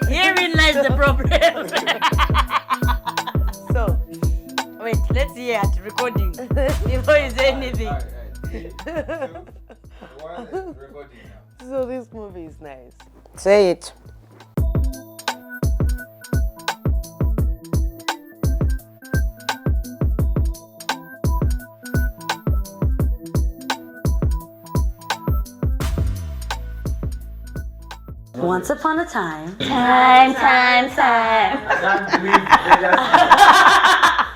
Herein lies the problem. So, wait, let's hear it, recording, before you say anything. All right. Recording now. So this movie is nice. Say it. Once upon a time. Time. I can't believe they just...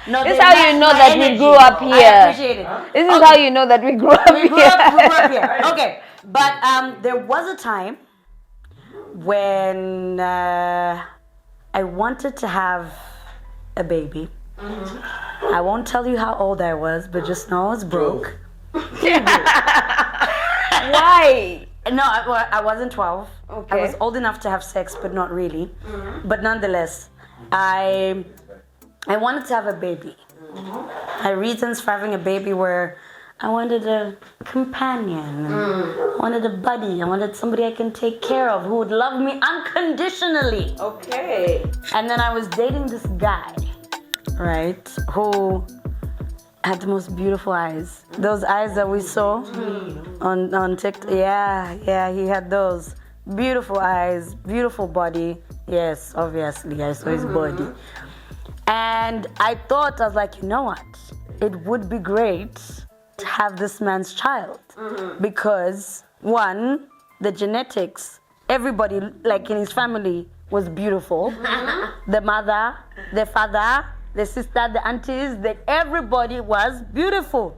No, This is how you know that we grew up I here. appreciate it. This is how you know that we grew up We grew here. up here. Okay, but there was a time when I wanted to have a baby. I won't tell you how old I was, but just know I was broke. Why? No, I wasn't 12. Okay. I was old enough to have sex, but not really. But nonetheless, I wanted to have a baby. My reasons for having a baby were I wanted a companion. I wanted a buddy. I wanted somebody I can take care of who would love me unconditionally. Okay. And then I was dating this guy, right, who had the most beautiful eyes. Those eyes that we saw on TikTok. Yeah, he had those. Beautiful eyes, beautiful body. Yes, obviously, I saw his body. And I was like, you know what? It would be great to have this man's child. Because, one, the genetics, everybody, like in his family, was beautiful. The mother, the father, the sister, the aunties, everybody was beautiful.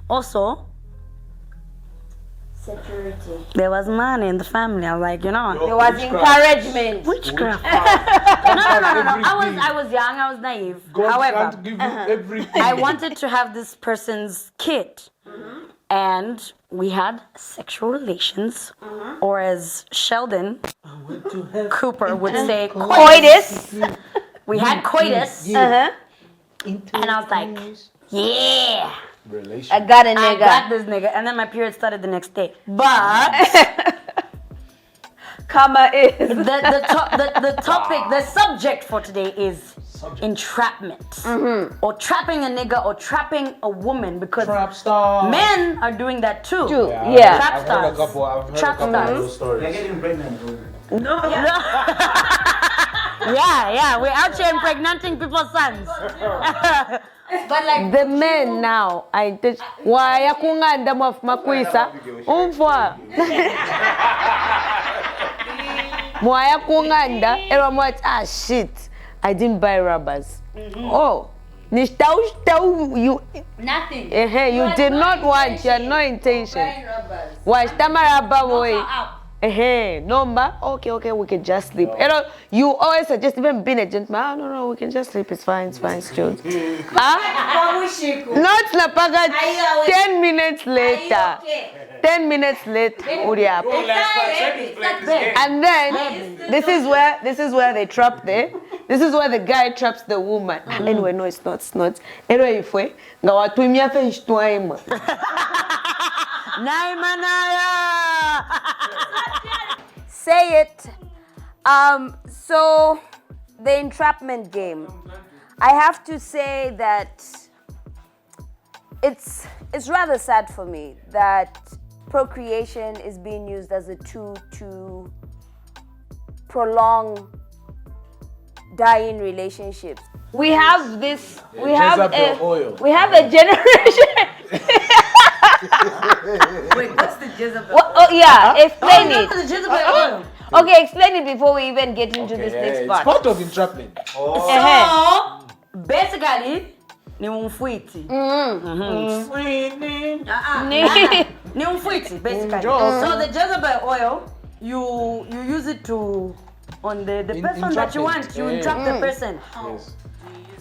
Also, Security. there was money in the family. I was like, you know, There was encouragement. witchcraft. No. I was young. I was naive. God However, can't give you everything. I wanted to have this person's kid, and we had sexual relations, or as Sheldon Cooper would say, Coitus. we had coitus, Uh-huh. and I was like, yeah. Relation. I got a I nigga. got this nigga, and then my period started the next day. But Comma is. the topic, the subject for today is entrapment, or trapping a nigga, or trapping a woman, because Trap star. men are doing that too. Yeah. Trap I've heard a stars. couple. I've heard Trap a couple of stars. those stories. They're getting pregnant. No. Yeah, we're out here impregnating people's sons. But like the men now, I teach why yakunganda makwisa umfwa. Mwaya kunganda era much shit. I didn't buy rubbers. Oh, nishtau you Nothing. you did not want, you had no intention. Washtama rubber boy. Number, okay, we can just sleep. You always suggest even being a gentleman. No, we can just sleep. It's fine, it's Jules. Not Napaga. 10 minutes later. 10 minutes later, Uriap. And then this is where they trap there. This is where the guy traps the woman. Anyway, no, it's not. Anyway, if we go to me, Say it. So the entrapment game. I have to say that it's rather sad for me that procreation is being used as a tool to prolong dying relationships. We have this. We have a generation. Wait, what's the Jezebel? Explain it. The Jezebel oil. Okay, explain it before we even get into this next part. It's part of entrapment. So, basically, ni umfuiti. Ni umfuiti, basically. So the Jezebel oil, you use it on the person that you want. You entrap the person. Yes.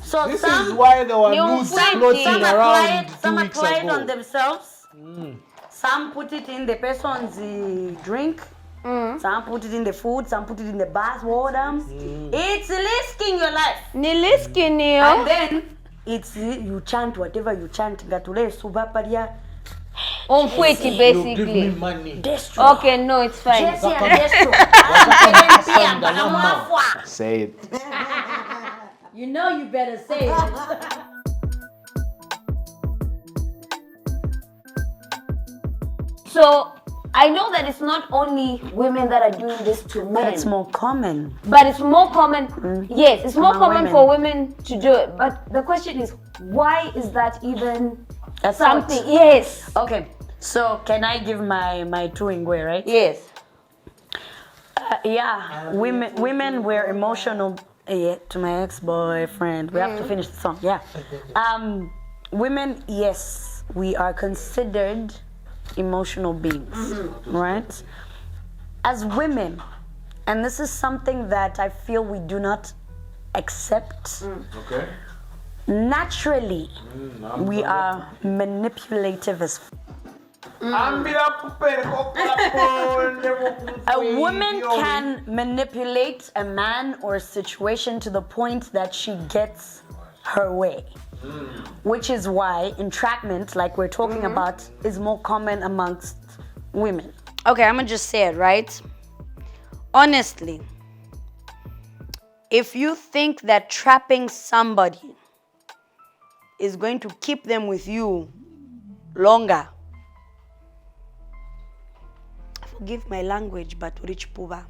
So This is why there were news floating some around 2 some weeks apply it ago. on themselves. Some put it in the person's drink. Some put it in the food. Some put it in the bath water. It's risking your life. And then it's you chant whatever you chant. Gatule subaparia. Umfwiti, You give me basically. money. Destro. Okay, no, it's fine. Jesse and Destro. Say it. You know you better say it. So I know that it's not only women that are doing this to men. It's more common. But it's more common. Yes, it's more Among common women. for women to do it. But the question is, why is that even A something? thought. Yes. Okay, so can I give my two ingwe, right? Yes. Yeah, women were emotional. Yeah, to my ex-boyfriend. We have to finish the song. Yeah. Women, yes, we are considered emotional beings, right? As women, and this is something that I feel we do not accept. Okay. Naturally, we are manipulative as a woman can manipulate a man or a situation to the point that she gets her way. Which is why entrapment, like we're talking about, is more common amongst women. Okay, I'm gonna just say it, right? Honestly, if you think that trapping somebody is going to keep them with you longer, forgive my language, but rich puba.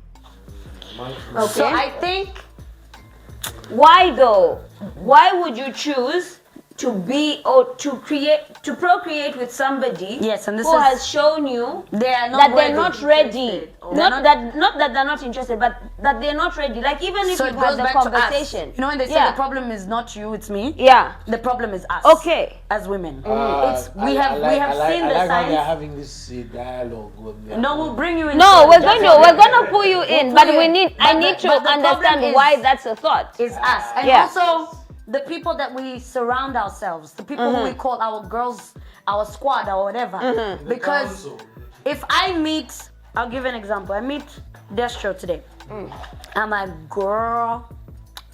So I think Why though? Why would you choose to be or to procreate with somebody Yes, and this who is- has shown you they are not that they're worthy. not ready? They're Not that they're not interested, but that they're not ready. Like even if So you've it had goes the back to us. conversation. You know when they say Yeah. the problem is not you, it's me. Yeah. The problem is us. Okay. As women, we I have seen I the like how they're signs. having this dialogue with them. No, we'll bring you in. No, so we're just- going to pull you in, We'll but pull you we in. need. But I the- need to but the problem understand is- why that's a thought. Is us, and Yeah. also the people that we surround ourselves, the people who we call our girls, our squad, or whatever. Because if I meet, I'll give an example. I meet Destro today. I'm like, girl,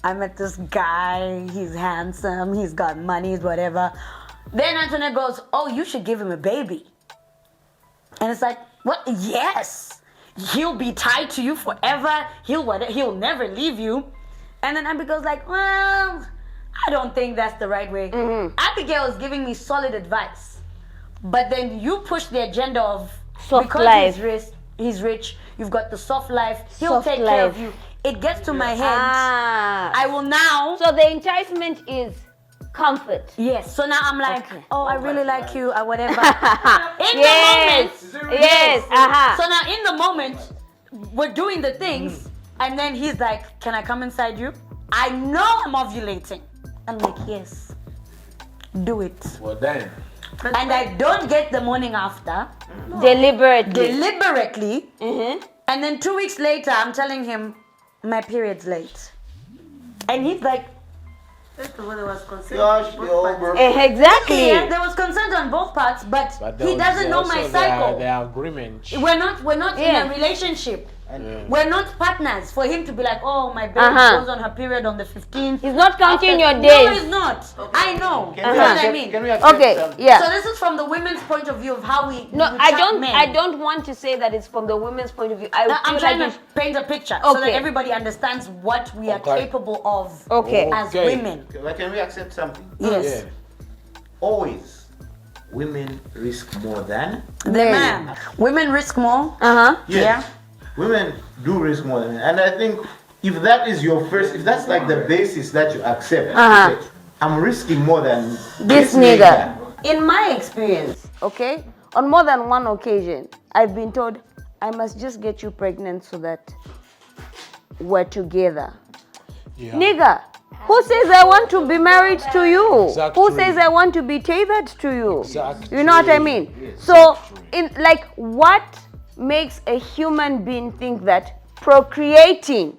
I met this guy. He's handsome. He's got money. He's whatever. Then Antoinette goes, oh, you should give him a baby. And it's like, what? Yes. He'll be tied to you forever. He'll never leave you. And then Abby goes like, well, I don't think that's the right way. Abigail is giving me solid advice. But then you push the agenda of Soft because life. he's rich, you've got the soft life, he'll Soft take care of life. you. It gets to my head. Ah. I will now So the enticement is comfort. yes. So now I'm like, Okay. oh, I really like you or whatever. In Yes. the moment, Yes. Uh-huh. So now in the moment, we're doing the things, and then he's like, can I come inside you? I know I'm ovulating. I'm like, yes, do it. Well then. And I don't get the morning after, deliberately. And then 2 weeks later, I'm telling him my period's late. And he's like, there was consent. Exactly. Yeah, there was consent on both parts, but there he was doesn't know also my cycle. their agreement. We're not Yeah. in a relationship. We're not partners for him to be like, oh, my baby goes on her period on the 15th. He's not counting your No, days. he's not. I know. Can You know what I mean? Can we accept Okay. something? Yeah. So this is from the women's point of view of how we No, we I track don't. men. I don't want to say that it's from the women's point of view. I I'm feel trying like to paint a picture so that Okay. everybody understands what we are Okay. capable of Okay. as Okay. women. Can we accept something? Yes. Yeah. Always, women risk more than The man. Women risk more. Uh-huh. yes. Yeah. Women do risk more than men, and I think if that is your first, if that's like the basis that you accept, Uh-huh. okay, I'm risking more than This nigga. In my experience, okay, on more than one occasion, I've been told I must just get you pregnant so that we're together. Yeah. Nigga, who says I want to be married to you? Exactly. Who says I want to be tethered to you? Exactly. You know what I mean? So, in like, what makes a human being think that procreating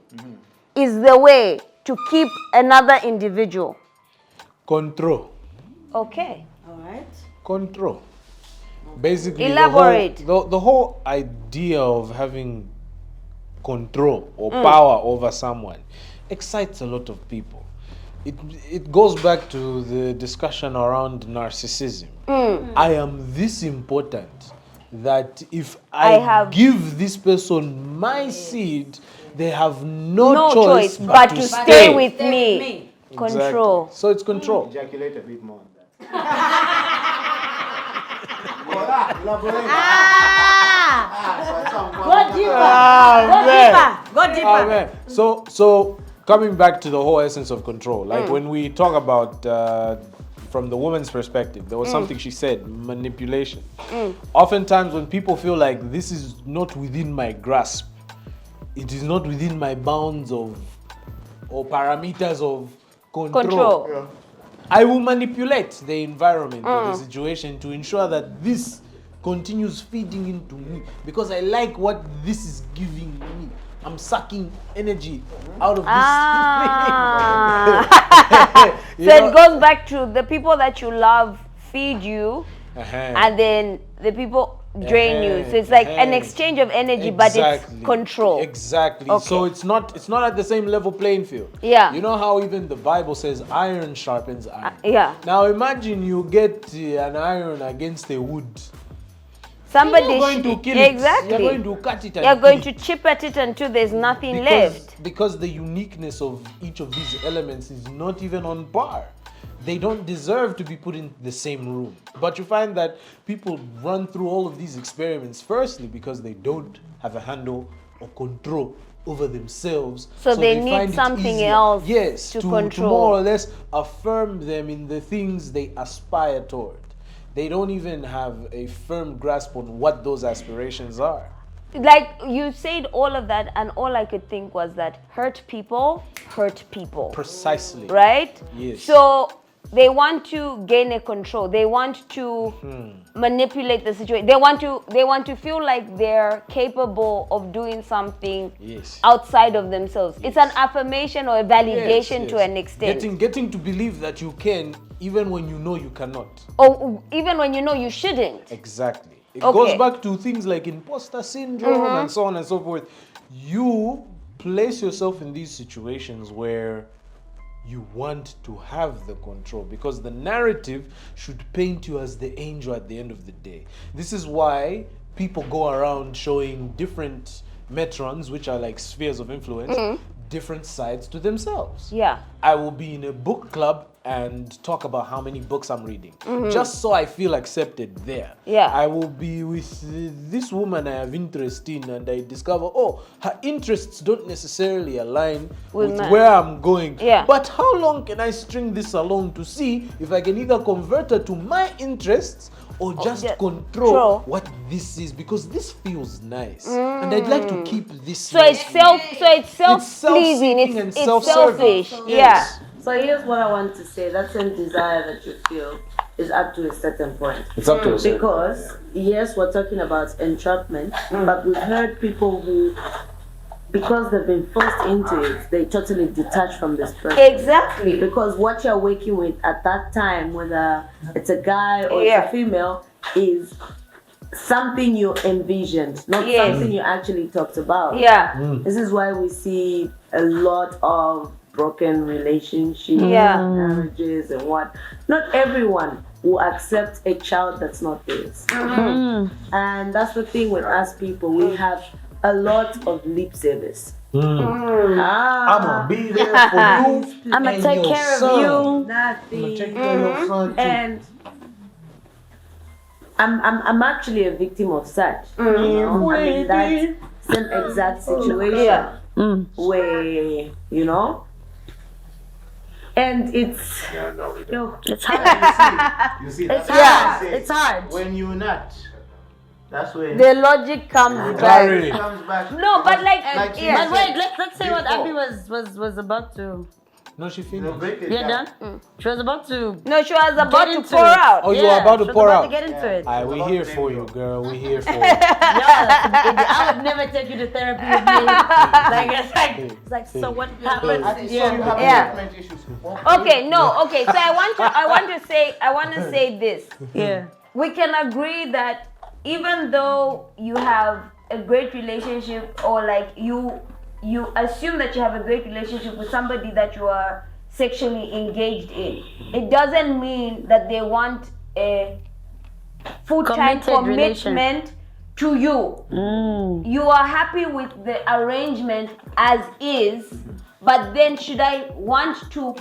is the way to keep another individual? Control. Okay. Control. Basically, Elaborate. the whole idea of having control or power over someone excites a lot of people. it goes back to the discussion around narcissism. I am this important that if I give this person my seed, they have no choice but to stay with me. Exactly. Control. So it's control. Ejaculate a bit more on that. Go deeper. Go deeper. Oh, man. So coming back to the whole essence of control, like when we talk about from the woman's perspective, there was something she said, manipulation. Oftentimes when people feel like this is not within my grasp, it is not within my bounds of or parameters of control. I will manipulate the environment or the situation to ensure that this continues feeding into me because I like what this is giving me. I'm sucking energy out of this. So it goes back to the people that you love feed you, and then the people drain you. So it's like an exchange of energy, but it's control. Exactly. Okay. So it's not at the same level playing field. Yeah. You know how even the Bible says iron sharpens iron. Yeah. Now imagine you get an iron against a wood. Somebody You're going to kill exactly. it. You're going to cut it. You're going to chip at it until there's nothing left. Because the uniqueness of each of these elements is not even on par. They don't deserve to be put in the same room. But you find that people run through all of these experiments firstly because they don't have a handle or control over themselves. So they need find it something easier, else yes, to to control. more or less affirm them in the things they aspire toward. They don't even have a firm grasp on what those aspirations are. Like you said all of that, and all I could think was that hurt people hurt people. Precisely. Right? Yes. So they want to gain a control. They want to manipulate the situation. They want to feel like they're capable of doing something outside of themselves. It's an affirmation or a validation to an extent. Getting to believe that you can even when you know you cannot. Or even when you know you shouldn't. Exactly. It goes back to things like imposter syndrome and so on and so forth. You place yourself in these situations where you want to have the control because the narrative should paint you as the angel at the end of the day. This is why people go around showing different metrons, which are like spheres of influence, different sides to themselves. Yeah. I will be in a book club and talk about how many books I'm reading, just so I feel accepted there. Yeah. I will be with this woman I have interest in, and I discover, her interests don't necessarily align with where I'm going. Yeah. But how long can I string this along to see if I can either convert her to my interests or just control what this is, because this feels nice, and I'd like to keep this. So it's self-pleasing. It's selfish. Yeah. So here's what I want to say. That same desire that you feel is up to a certain point. It's up to a certain Because, yes, we're talking about entrapment, but we've heard people who, because they've been forced into it, they totally detach from this person. Exactly. Because what you're working with at that time, whether it's a guy or it's a female, is something you envisioned, not something you actually talked about. Yeah. This is why we see a lot of broken relationships, marriages, and what. Not everyone will accept a child that's not theirs. And that's the thing with us people. We have a lot of lip service. I'm gonna be there for you. I'm gonna take care of you. Nothing. Take care of your son too. And I'm actually a victim of such. You know? I'm in that same exact situation where, you know, and it's it's hard. You see, It's that's hard. It's hard. when you're not. That's when The logic comes back. it comes back. No, but like she But said, wait, let's say what before. Abby was about to. No, she No, finished. break it You're down. done? She was about to No, she was about to into pour it. out. Oh, you were about to she was pour about out. to get into it. Aye, we're here for you, girl. We're here for you. I would never take you to therapy with me. It's like so what happened? I think so you have different issues. Okay, no, okay. So I want to say this. Yeah. We can agree that even though you have a great relationship, or like you assume that you have a great relationship with somebody that you are sexually engaged in. It doesn't mean that they want a full-time Committed relation. commitment to you. You are happy with the arrangement as is, but then should I want to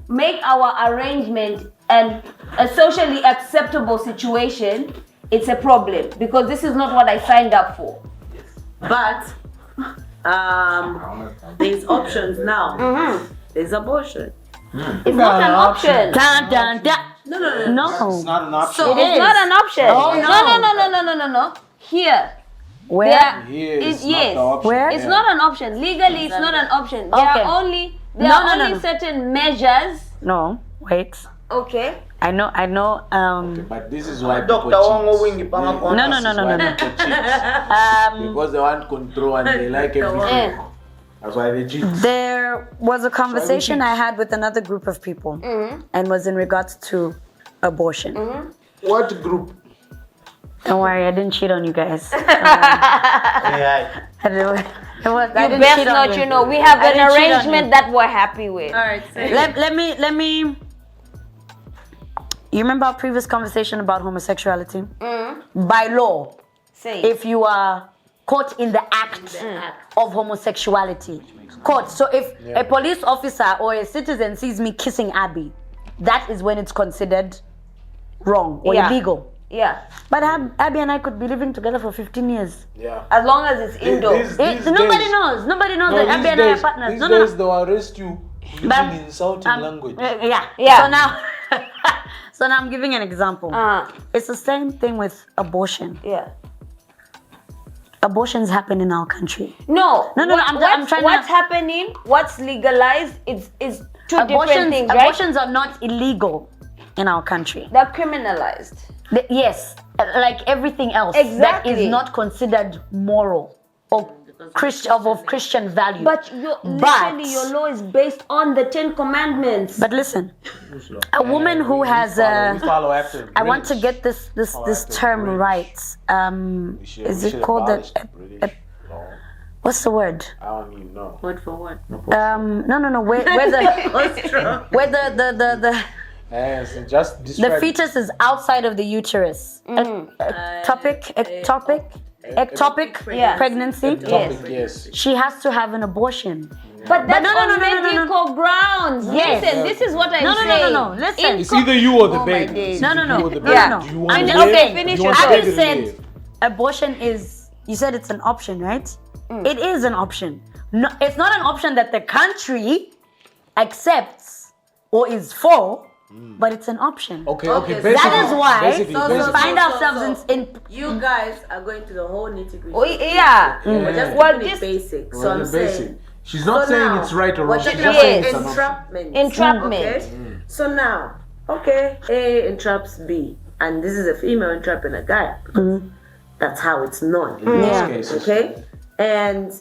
make our arrangement a socially acceptable situation? It's a problem because this is not what I signed up for. But there's options now. There's abortion. It's not an option. Dun, dun, dun. No. It's not an option. So it's not an option. Oh, No. Here. Where? Here is Yes. not the option. Where? It's not an option. Legally, it's not an option. There Okay. are only No. certain measures. No, wait. Okay. I know. But this is why Dr. people Wongo cheat. Wingi Panga No, Kona. no, no, no, no, no. Because they want control and they like everything. That's why they cheat. There was a conversation I had with another group of people, and was in regards to abortion. What group? Don't worry, I didn't cheat on you guys. Yeah. I didn't You best cheat on not, you. you know, we have I an didn't cheat on arrangement you. that we're happy with. Alright, say Let me. You remember our previous conversation about homosexuality? By law, Say. if you are caught in the act of homosexuality, caught. So if a police officer or a citizen sees me kissing Abby, that is when it's considered wrong or illegal. Yeah. But Abby and I could be living together for 15 years. Yeah. As long as it's indoors. Nobody knows. Nobody knows that Abby and I are partners. These No, no, days they'll arrest you But, using insulting language. Yeah. So now I'm giving an example. It's the same thing with abortion. Yeah. Abortions happen in our country. No. No, I'm trying What's to. happening? What's legalized? Is two different things, right? Abortions are not illegal in our country. They're criminalized. Yes, like everything else Exactly. that is not considered moral or of Christian value. But literally your law is based on the 10 Commandments. But listen, a woman who has We follow after. I want to get this term right. Is it called what's the word? I don't even know. Word for word. No. Where the Yes, just the describe it. fetus is outside of the uterus. Ectopic Yeah. pregnancy. Topic, yes. She has to have an abortion. But that's no, on no, no, no, medical grounds. Yes. Listen, this is what I'm No. saying. Listen. It's either you or the Oh my baby. days. No. You or the baby. Yeah. Do you want I'm to just live? saying. Do you Finish want your the Abby baby to said live? abortion is. You said it's an option, right? It is an option. No, it's not an option that the country accepts or is for, but it's an option. Okay. Okay, Basically, That is why basically, So- we so- find so- ourselves in. You guys are going to the whole nitty-gritty. Oh, yeah. We're just Well, keeping just- it basic. So Well, I'm the basic. saying. She's not So saying now, it's right or we're wrong. She's talking just about saying it's an option. entrapment. Entrapment. Okay. So now, okay, A entraps B, and this is a female entrapping a guy. Because that's how it's known. In Yeah. these cases. Okay, and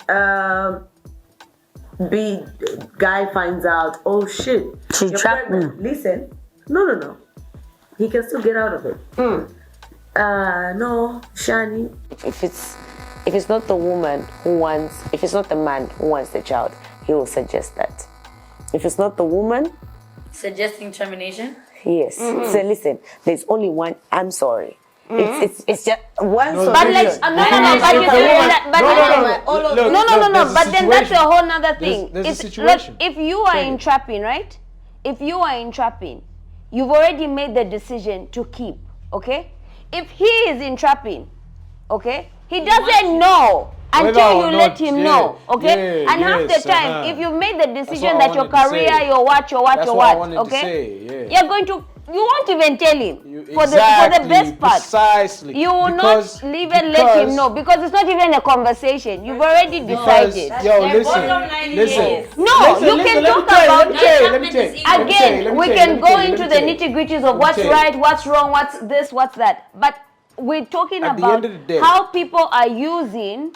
B guy finds out, oh shit, She you're trapped me. pregnant. Listen, no, he can still get out of it. No, Shani, If it's not the woman who wants, if it's not the man who wants the child, he will suggest that. If it's not the woman, Suggesting termination? yes. So listen, there's only one. I'm sorry. It's just one solution. But let's no. But you see, no. But then that's a whole nother thing. There's a It's- situation. Look, if you are entrapping, right? If you are entrapping, you've already made the decision to keep. Okay. If he is entrapping, okay, he doesn't know Whether until or you not, let him yeah, know. Okay. yeah, And half yes, the time, uh-huh. if you've made the decision what I that your wanted to career, say. your what, That's what I wanted to okay, say, yeah. you're going to. You won't even tell him for the Exactly, best part. Precisely. You will Because- not leave and let him know because it's not even a conversation. You've already Because, decided. yo, listen. No, you can talk about Let me tell you. again. We can go into the nitty gritties of what's tell you. right, what's wrong, what's this, what's that. But we're talking At the about end of the day- how people are using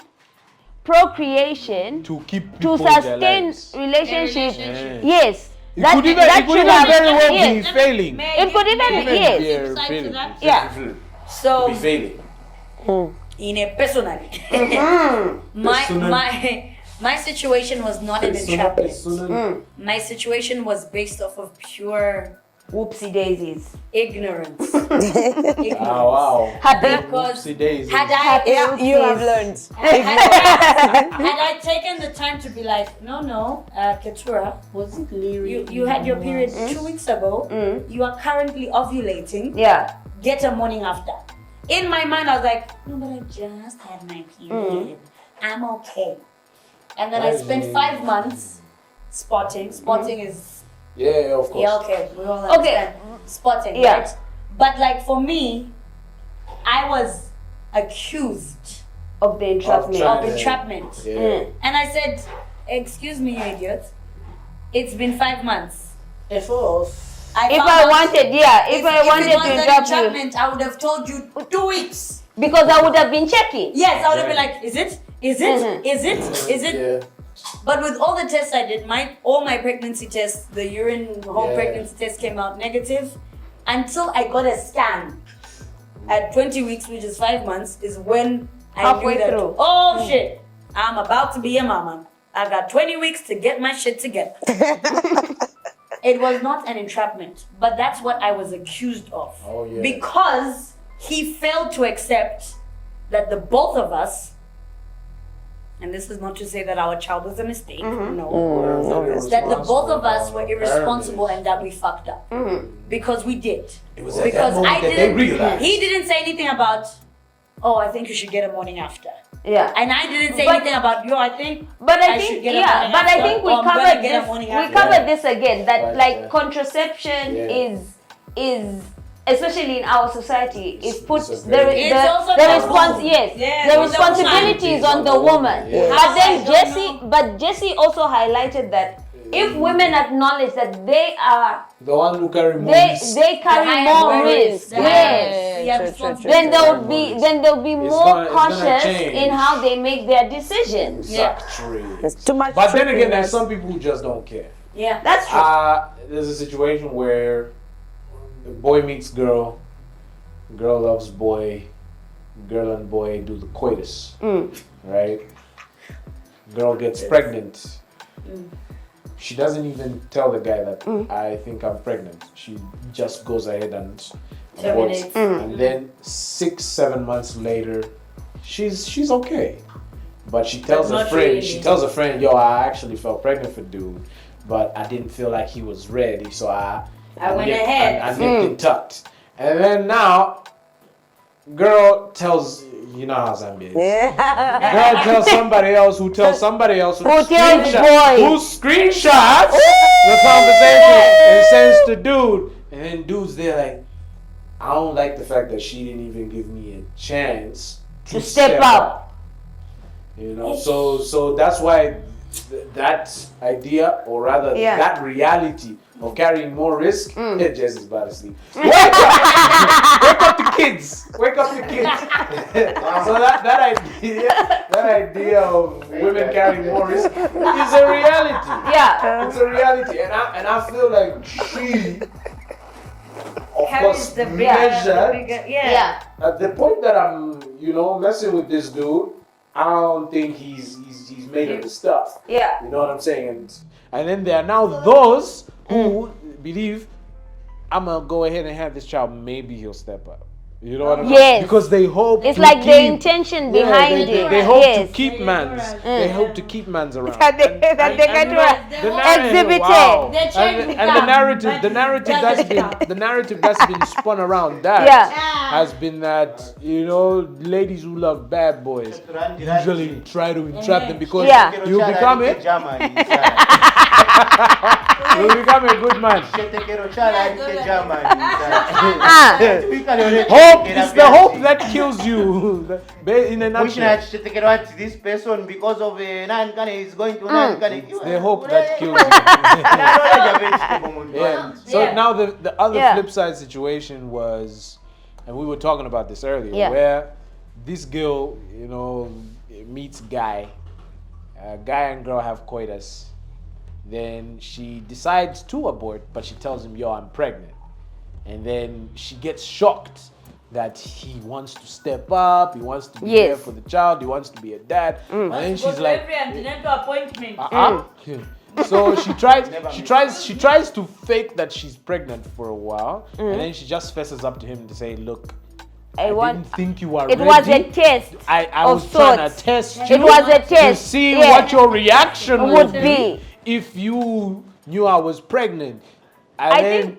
procreation To keep to people in their sustain lives. relationships. Yeah. Yes. It could even very well be failing. It could even, yes. Yeah, failing. Yeah. So, Be failing. in a personally, My situation was not an entrapment. My situation was based off of pure Whoopsie daisies. ignorance. Wow. Because Whoopsie daisies. had I You have learned. had I taken the time to be like, no, Keturah, Was it lyric? you had your period 2 weeks ago. You are currently ovulating. Yeah. Get a morning after. In my mind, I was like, no, but I just had my period. I'm okay. And then I spent 5 months spotting. Spotting is Yeah, of course. yeah, okay. We all understand spotting, Yeah. right? But like for me, I was accused Of the entrapment. of entrapment. Yeah. And I said, excuse me, you idiot. It's been 5 months. If off. If I wanted to entrap you, entrapment, I would have told you 2 weeks. because I would have been checking. Yes, I would have been like, is it? Is it? Is it? Is it? Yeah. But with all the tests I did, all my pregnancy tests, the urine home Yeah. pregnancy test came out negative until I got a scan at 20 weeks, which is 5 months, is when I Halfway knew that, through. oh shit, I'm about to be a mama. I got 20 weeks to get my shit together. It was not an entrapment, but that's what I was accused of. Oh, yeah. Because he failed to accept that the both of us, and this is not to say that our child was a mistake, no, that the both of us were irresponsible and that we fucked up. Because we did. It was at Because that moment I that they didn't, realized. he didn't say anything about, oh, I think you should get a morning after. Yeah. And I didn't say But- anything about, yo, I think But I should think get a morning but I after, think we or I'm gonna covered get a this. morning We after. covered this again. That Right, like yeah. contraception Yeah. is especially in our society is put it's a the very- It's also the taboo. yes Yeah, the on the responsibility is on the woman. Yeah. But then I don't know. Jesse also highlighted that if women acknowledge that they are The one who carry more they risk. they carry higher more risk, risk, the higher yes, responsibility. then they'll be more gonna- it's gonna cautious change. in how they make their decisions. Exactly. There's too much. But then again, there's trickiness. some people who just don't care. Yeah. That's true. There's a situation where the boy meets girl, girl loves boy, girl and boy do the coitus, right? Girl gets pregnant. She doesn't even tell the guy that I think I'm pregnant. She just goes ahead and aborts. Terminates. And then 6-7 months later, she's okay. But she tells a not friend, really. yo, I actually felt pregnant for dude, but I didn't feel like he was ready, so I went ahead. I nipped it tucked. And then now, girl tells, you know how Zambia is. Girl tells somebody else who tells somebody else who tells screenshots, boy. who screenshots the conversation and sends to dude. And then dude's there like, I don't like the fact that she didn't even give me a chance to step up. You know, so that's why that idea, or rather Yeah. that reality of carrying more risk, Jesse's about to sleep. Wake up! Wake up the kids! Wake up the kids! So that idea of women carrying more risk is a reality. Yeah. It's a reality, and I feel like she, of course, measured. Yeah. At the point that I'm, messing with this dude, I don't think he's made of the stuff. Yeah. You know what I'm saying? And then there are now those who believe I'm gonna go ahead and have this child. Maybe he'll step up. You know what I'm saying? Yes. Because they hope. It's to like the keep- intention Yeah, behind they, it. They hope Yes. to keep mans. They hope to keep mans around. That they get to exhibit it. They check And the the gum, narrative, but the narrative doesn't that's been, count. the narrative that's been spun around that Yeah. has been that ladies who love bad boys usually try to entrap them because Yeah. you become it. You become a good man. Hope it's the hope that kills you. In a nutshell, This person, because of is going to it's the hope that kills you. Yeah. So now the other Yeah. flip side situation was, and we were talking about this earlier, Yeah. where this girl, meets guy, guy and girl have coitus. Then she decides to abort, but she tells him, yo, I'm pregnant. And then she gets shocked that he wants to step up, he wants to be there for the child, he wants to be a dad, and then she's like, appointment. So she tries to fake that she's pregnant for a while, and then she just fesses up to him to say, look, I didn't think you were ready. It was a test. I was trying to test you. It was a test to see what your reaction would be if you knew I was pregnant. I think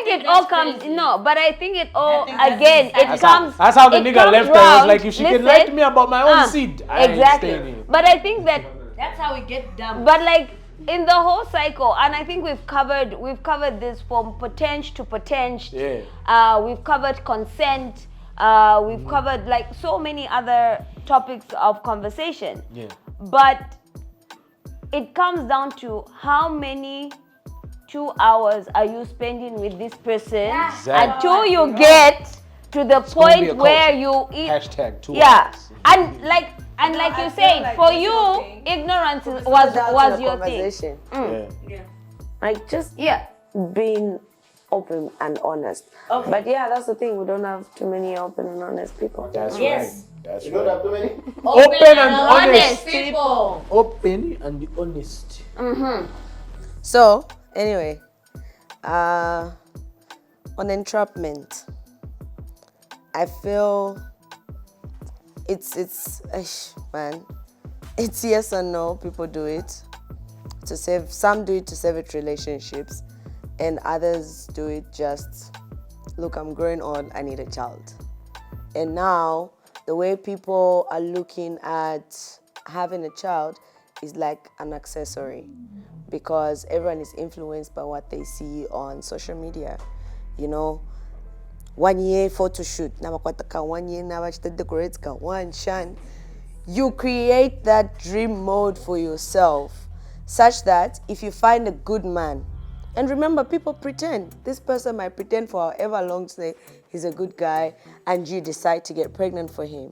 it all comes but I think it all again that's how the nigga left her. I was like, if she can lie to me about my own seed, I ain't staying here. But I think that's how we get done. But like in the whole cycle, and I think we've covered this from potential to potential. Yeah. We've covered consent. We've covered like so many other topics of conversation. Yeah. But it comes down to how many 2 hours are you spending with this person until you get to the point where you eat. Hashtag 2 hours. And like you said, for you, ignorance was your thing. Like just being open and honest. But that's the thing. We don't have too many open and honest people. That's right. That's You don't have too many? Open and honest people. Open and honest. So, anyway, on entrapment, I feel it's yes and no. People do it to save. Some do it to save it relationships, and others do it just, look, I'm growing old, I need a child. And now the way people are looking at having a child is like an accessory, because everyone is influenced by what they see on social media. 1 year photo shoot, 1 year decorate, 1 shan. You create that dream mode for yourself, such that if you find a good man, and remember, people pretend. This person might pretend for however long to say he's a good guy, and you decide to get pregnant for him.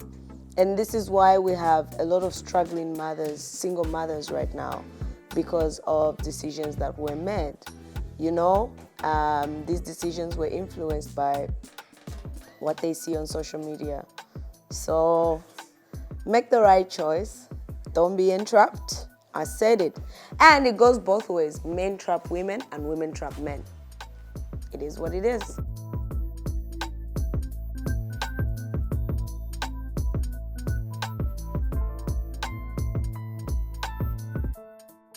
And this is why we have a lot of struggling mothers, single mothers right now, because of decisions that were made. These decisions were influenced by what they see on social media. So make the right choice. Don't be entrapped. I said it. And it goes both ways. Men trap women and women trap men. It is what it is.